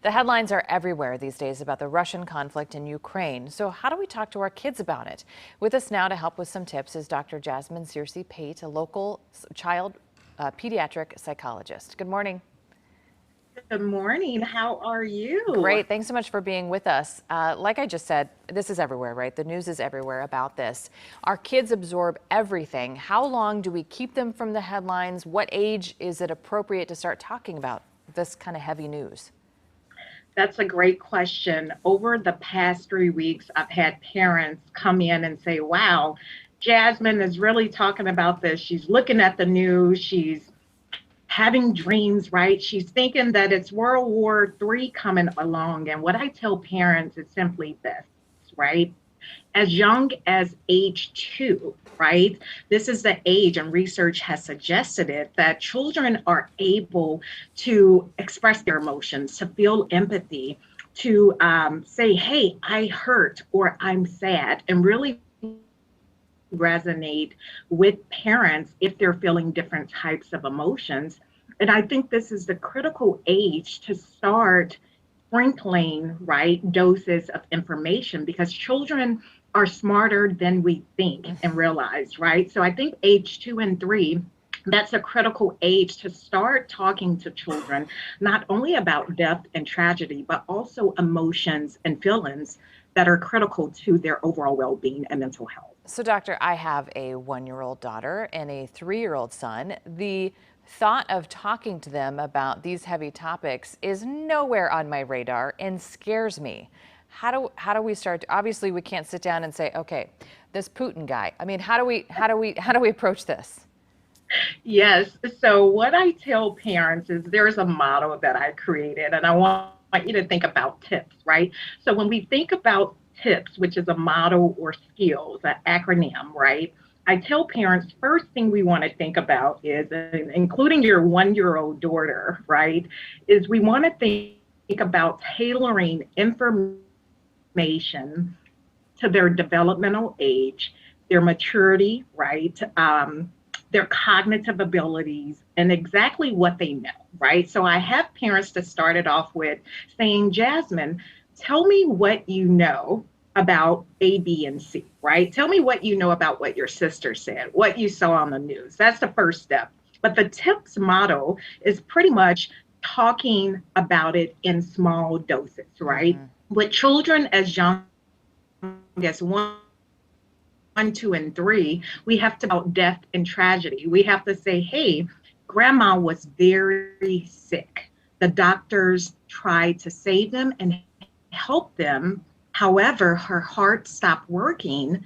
The headlines are everywhere these days about the Russian conflict in Ukraine. So how do we talk to our kids about it? With us now to help with some tips is Dr. Jasmine Searcy-Pate, a local child pediatric psychologist. Good morning. Good morning. How are you? Great. Thanks so much for being with us. Like I just said, this is everywhere, right? The news is everywhere about this. Our kids absorb everything. How long do we keep them from the headlines? What age is it appropriate to start talking about this kind of heavy news? That's a great question. Over the past 3 weeks, I've had parents come in and say, wow, Jasmine is really talking about this. She's looking at the news. She's having dreams, right? She's thinking that it's World War III coming along. And what I tell parents is simply this, right? As young as age 2, right? This is the age, and research has suggested it, that children are able to express their emotions, to feel empathy, to say, hey, I hurt or I'm sad, and really resonate with parents if they're feeling different types of emotions. And I think this is the critical age to start sprinkling, right, doses of information because children are smarter than we think and realize, right? So I think age 2 and 3, that's a critical age to start talking to children, not only about death and tragedy, but also emotions and feelings that are critical to their overall well being and mental health. So, doctor, I have a 1-year-old daughter and a 3-year-old son. The thought of talking to them about these heavy topics is nowhere on my radar and scares me. How do we start? Obviously, we can't sit down and say, okay, this Putin guy. I mean, how do we approach this? Yes. So, what I tell parents is there's a model that I created, and I want you to think about tips, right? So, when we think about tips, which is a model or skills, an acronym, right? I tell parents first thing we want to think about is, including your 1-year-old daughter, right? Is we want to think about tailoring information to their developmental age, their maturity, right? Their cognitive abilities, and exactly what they know, right? So I have parents to start it off with saying, Jasmine, tell me what you know about A, B, and C, right? Tell me what you know about what your sister said, what you saw on the news. That's the first step. But the TIPS model is pretty much talking about it in small doses, right? Mm-hmm. With children as young as 1, 2, and 3, we have to about death and tragedy. We have to say, hey, grandma was very sick. The doctors tried to save them and help them. However, her heart stopped working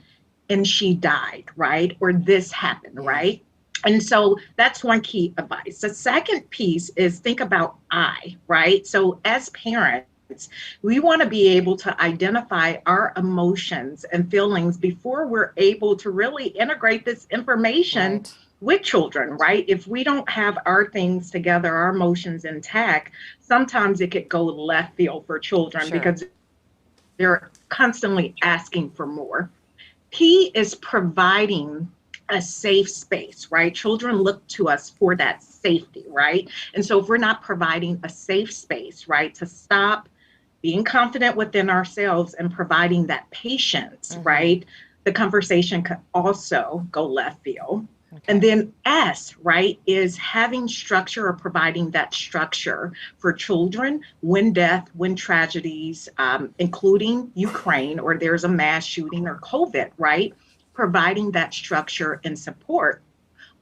and she died, right? Or this happened, Yeah. right? And so that's one key advice. The second piece is think about I, right? So as parents, we want to be able to identify our emotions and feelings before we're able to really integrate this information Right. with children, right? If we don't have our things together, our emotions intact, sometimes it could go left field for children Sure. because they're constantly asking for more. P is providing a safe space, right? Children look to us for that safety, right? And so if we're not providing a safe space, right, to stop being confident within ourselves and providing that patience, Mm-hmm. right, the conversation could also go left field. And Okay. then S, right, is having structure or providing that structure for children when death, when tragedies, including Ukraine, or there's a mass shooting or COVID, right? Providing that structure and support.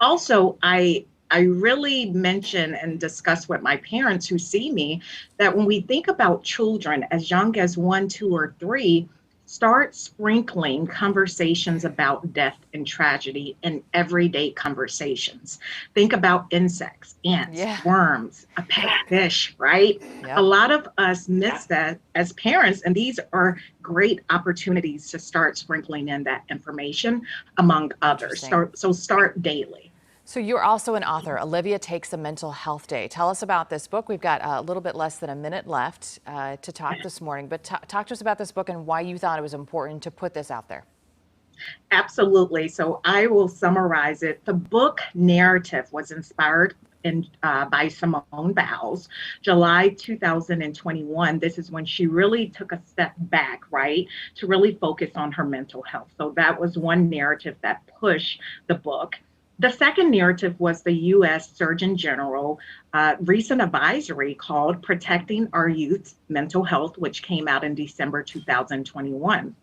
Also, I really mention and discuss with my parents who see me that when we think about children as young as 1, 2, or 3, start sprinkling conversations about death and tragedy in everyday conversations. Think about insects, ants, Yeah. worms, a pet fish, right? A Yep. lot of us miss that as parents, and these are great opportunities to start sprinkling in that information among others. Interesting. So start daily. So you're also an author. Olivia Takes a Mental Health Day. Tell us about this book. We've got a little bit less than a minute left to talk this morning, but talk to us about this book and why you thought it was important to put this out there. Absolutely. So I will summarize it. The book narrative was inspired by Simone Biles. July 2021, this is when she really took a step back, right, to really focus on her mental health. So that was one narrative that pushed the book. The second narrative was the U.S. Surgeon General recent advisory called Protecting Our Youth's Mental Health, which came out in December 2021.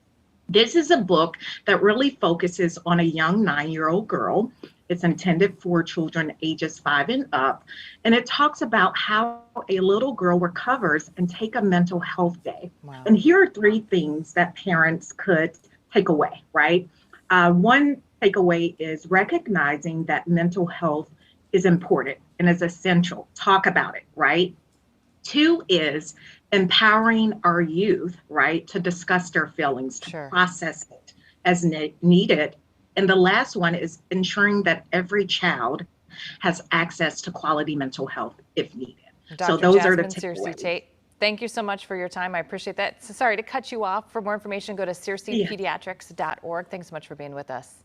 This is a book that really focuses on a young 9-year-old girl. It's intended for children ages 5 and up. And it talks about how a little girl recovers and take a mental health day. Wow. And here are 3 things that parents could take away, right? One takeaway is recognizing that mental health is important and is essential. Talk about it, right? 2 is empowering our youth, right, to discuss their feelings, to process it as needed. And the last one is ensuring that every child has access to quality mental health if needed. Dr. So those Jasmine are the Searcy takeaways. Tate, thank you so much for your time. I appreciate that. So sorry to cut you off. For more information, go to searcypediatrics.org. Thanks so much for being with us.